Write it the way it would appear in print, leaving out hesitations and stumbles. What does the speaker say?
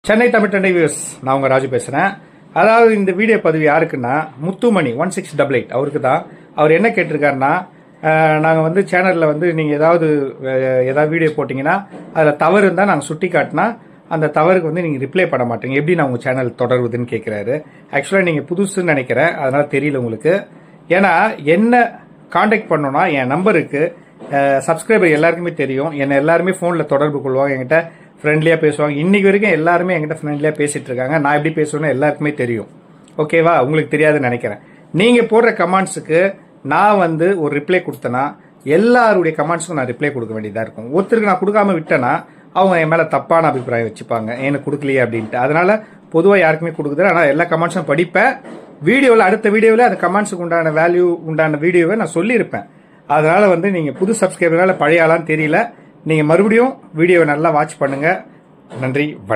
Chennai Tamil டெண்டை views, நான் உங்க ராஜு பேசுறேன். அதாவது இந்த வீடியோ பதிவு யாருக்குன்னா முத்துமணி 1688 அவருக்கு தான். அவர் என்ன கேட்டிருக்காருன்னா, நாங்கள் வந்து சேனலில் வந்து நீங்கள் ஏதாவது வீடியோ போட்டிங்கன்னா அதில் தவறு இருந்தால் நாங்கள் சுட்டி காட்டினா அந்த தவறுக்கு வந்து நீங்கள் ரிப்ளை பண்ண மாட்டீங்க, எப்படி நான் உங்கள் சேனல் தொடருவதுன்னு கேட்குறாரு. ஆக்சுவலாக நீங்கள் புதுசுன்னு நினைக்கிறேன், அதனால் தெரியல உங்களுக்கு. ஏன்னா என்ன காண்டாக்ட் பண்ணோன்னா என் நம்பருக்கு சப்ஸ்கிரைபர் எல்லாருக்குமே தெரியும். என்னை எல்லாருமே ஃபோனில் தொடர்பு கொள்வாங்க, என்கிட்ட ஃப்ரெண்ட்லியாக பேசுவாங்க. இன்னைக்கு வரைக்கும் எல்லாருமே என்கிட்ட ஃப்ரெண்ட்லியாக பேசிட்டு இருக்காங்க. நான் எப்படி பேசுவேன்னு எல்லாருக்குமே தெரியும். ஓகேவா? உங்களுக்கு தெரியாதுன்னு நினைக்கிறேன். நீங்கள் போடுற கமெண்ட்ஸுக்கு நான் வந்து ஒரு ரிப்ளை கொடுத்தேன்னா எல்லாருடைய கமெண்ட்ஸுக்கும் நான் ரிப்ளை கொடுக்க வேண்டியதாக இருக்கும். ஒருத்தருக்கு நான் கொடுக்காம விட்டேன்னா அவங்க என் மேலே தப்பான அபிப்பிராயம் வச்சுப்பாங்க, எனக்கு கொடுக்கலையே அப்படின்ட்டு. அதனால பொதுவாக யாருக்குமே கொடுக்குது. ஆனால் எல்லா கமெண்ட்ஸும் படிப்பேன். வீடியோவில் அடுத்த வீடியோவில் அந்த கமெண்ட்ஸுக்கு உண்டான வேல்யூ உண்டான வீடியோவை நான் சொல்லியிருப்பேன். அதனால வந்து நீங்கள் புது சப்ஸ்கிரைபர்னால பழைய ஆளான்னு தெரியல. நீங்கள் மறுபடியும் வீடியோவை நல்லா வாட்ச் பண்ணுங்க. நன்றி.